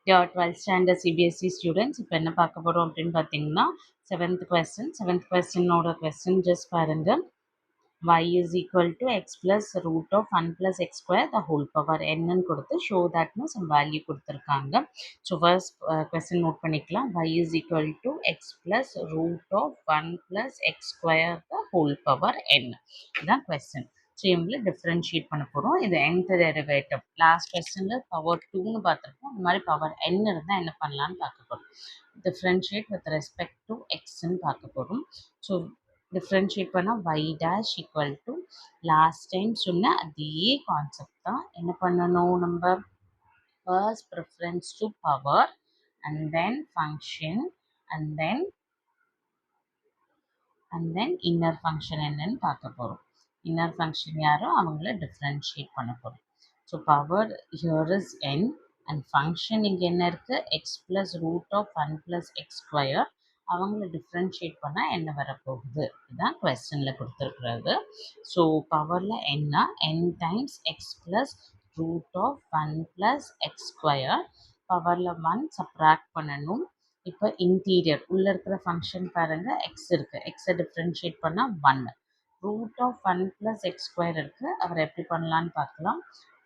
Dear 12th standard CBSE students, இப்போ என்ன பார்க்க போகிறோம் அப்படின்னு பார்த்தீங்கன்னா செவன்த் கொஸ்டினோட கொஸ்டின் ஜஸ்ட் பாருங்க. Y is equal to x plus root of 1 plus x square the whole power n கொடுத்து show that னு some value கொடுத்துருக்காங்க. ஸோ ஃபர்ஸ்ட் கொஸ்டின் நோட் பண்ணிக்கலாம். Y is equal to x plus root of 1 plus x square the whole power n. இதுதான் question. So இவங்களை differentiate பண்ண போகிறோம். இது nth derivative. Last கொஸ்டினில் பவர் 2ன்னு பார்த்துருக்கோம். இந்த மாதிரி பவர் n இருந்தால் என்ன பண்ணலான்னு பார்க்க போகிறோம். டிஃப்ரென்ஷியேட் வித் ரெஸ்பெக்ட் டு எக்ஸ்ன்னு பார்க்க போகிறோம். ஸோ டிஃப்ரென்ஷியேட் பண்ணால் y dash equal to last time சொன்ன அதே கான்செப்ட் தான். என்ன பண்ணணும் நம்ம first preference to power and then function and then inner function என்னன்னு பார்க்க போகிறோம். இன்னர் ஃபங்க்ஷன் யாரோ அவங்கள டிஃப்ரென்ஷியேட் பண்ண போகிறோம். So power here is n and function இங்கே என்ன இருக்குது x plus root of 1 plus x square. அவங்கள டிஃப்ரென்ஷியேட் பண்ணால் என்ன வரப்போகுது இதுதான் கொஸ்டினில் கொடுத்துருக்குறது. ஸோ பவரில் என்ன n times x plus root of 1 plus x square. பவரில் 1 சப்ராக்ட் பண்ணணும். இப்போ இன்டீரியர் உள்ளே இருக்கிற ஃபங்க்ஷன் பாருங்கள் எக்ஸ் இருக்குது. எக்ஸை டிஃப்ரென்ஷியேட் பண்ணால் 1. Root of 1 plus x square இருக்குது. அவர் எப்படி பண்ணலான்னு பார்க்கலாம்.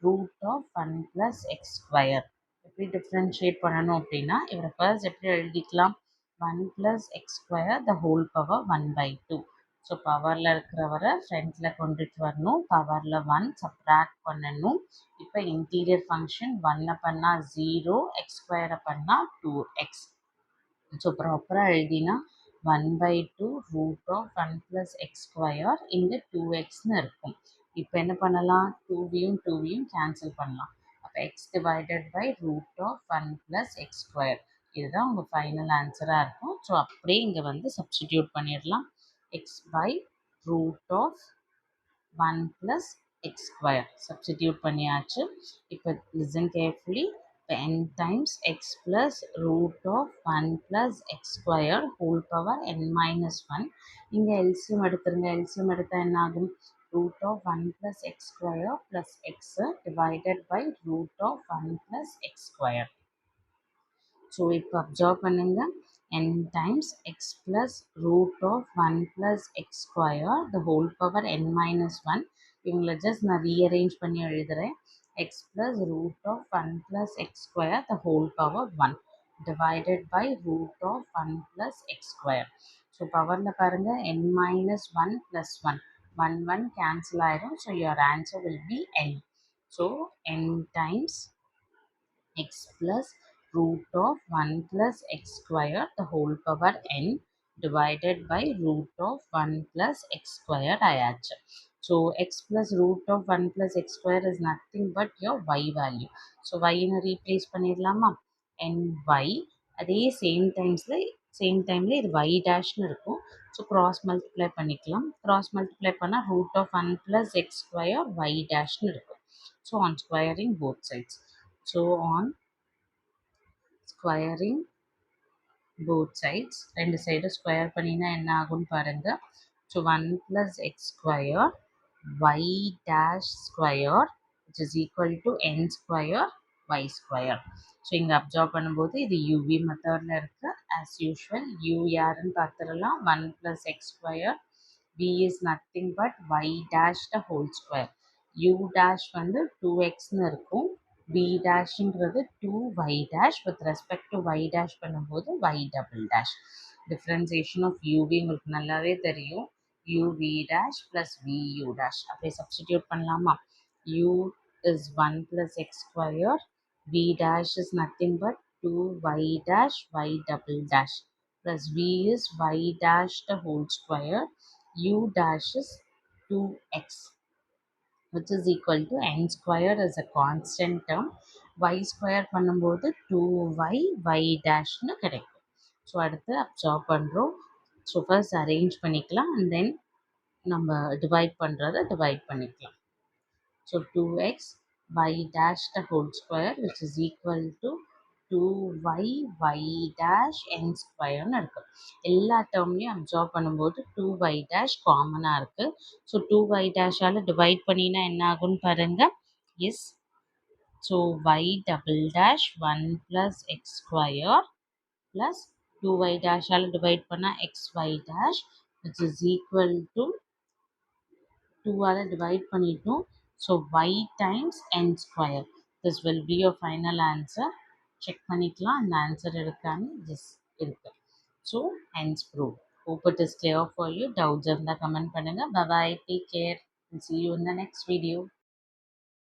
Root of 1 plus x square எப்படி டிஃப்ரென்ஷியேட் பண்ணணும் அப்படின்னா இவரை ஃபர்ஸ்ட் எப்படி எழுதிக்கலாம். 1 plus x square the whole power 1/2. So பவரில் இருக்கிறவரை ஃப்ரண்ட்டில் கொண்டுட்டு வரணும். பவரில் 1 சப்ராக்ட் பண்ணணும். இப்போ இன்டீரியர் ஃபங்க்ஷன் 1 பண்ணால் 0, எக்ஸ் ஸ்கொயரை பண்ணால் 2x. ஸோ ப்ராப்பராக எழுதினா 1/2 root of 1 plus x square இங்கே 2xன்னு இருக்கும். இப்போ என்ன பண்ணலாம் 2வையும் கேன்சல் பண்ணலாம். அப்போ x divided by root of 1 plus x square இதுதான் உங்கள் ஃபைனல் ஆன்சராக இருக்கும். ஸோ அப்படியே இங்கே வந்து சப்ஸ்டிடியூட் பண்ணிடலாம். X by root of 1 plus x square substitute பண்ணியாச்சு. இப்போ லிசன் கேர்ஃபுல்லி. இப்போ n times x plus root of 1 plus x square whole power n minus 1. இங்கே LCM எடுத்துருங்க. LCM எடுத்தால் என்ன ஆகும். root of 1 plus x square plus x divided by root of 1 plus x square. So இப்போ observe பண்ணுங்க. n times x plus root of 1 plus x square the whole power n minus 1. இவங்களை just நான் rearrange பண்ணி எழுதுகிறேன். x plus root of 1 plus x square the whole power 1 divided by root of 1 plus x square. So பவரில் பாருங்கள் n minus 1 plus 1 1 cancel ஆயிடும். So your answer will be n. So n times x plus root of 1 plus x square the whole power n divided by root of 1 plus x square ஆயாச்சு. So x plus root of 1 plus x square is nothing but your y value. So y-னு replace பண்ணிடலாமா. ny அதே same டைமில் இது y டேஷ்னு இருக்கும். So cross multiply பண்ணிக்கலாம். Cross multiply பண்ணால் root of 1 plus x square y டேஷ்னு இருக்கும். So on squaring both sides. So on squaring both sides ரெண்டு சைடும் ஸ்கொயர் பண்ணினா என்ன ஆகும்னு பாருங்கள். So 1 plus x square y dash square which is equal to n square y square. So இங்கே observe பண்ணும்போது இது யூவி மெத்தடில் இருக்குது. ஆஸ் யூஷுவல் u யாருன்னு பார்த்துடலாம். 1 plus x square v is nothing but y dash the whole square. u dash வந்து 2xன்னு இருக்கும். v டேஷ்ங்கிறது 2y dash with respect to y dash பண்ணும்போது y double dash. Differentiation of uv உங்களுக்கு நல்லாவே தெரியும். uv dash plus vu dash அப்படியே substitute பண்ணலாமா. u is 1 plus x square, v dash is nothing but 2y dash y double dash plus v is y dash the whole square, u dash is 2x which is equal to n square is a constant term. y square பண்ணும்போது 2y y dashனு கிடைக்கும். So அடுத்து observe பண்ணுறோம். So first arrange பண்ணிக்கலாம் and then நம்ம divide பண்ணுறதை divide பண்ணிக்கலாம். So 2x y dash the whole square which is equal to 2y y dash n ஸ்கொயர்னு இருக்குது. எல்லா டேர்ம்லையும் அப்சர்வ் பண்ணும்போது 2y dash காமனாக இருக்குது. ஸோ 2y டேஷால் டிவைட் பண்ணினா என்ன ஆகும்னு பாருங்கள். Yes So y double dash 1 plus x square plus 2y dash all divide பண்ணா xy dash which is equal to 2 all divide பண்ணிட்டோம். So y times n square. This will be your final answer. Check பண்ணிக்கலாம் அந்த answer இருக்கான்னு. Yes இருக்கு. So hence proof. Hope it is clear for you. Doubts இருந்தா comment பண்ணுங்க. Bye bye. Take care. And see you in the next video.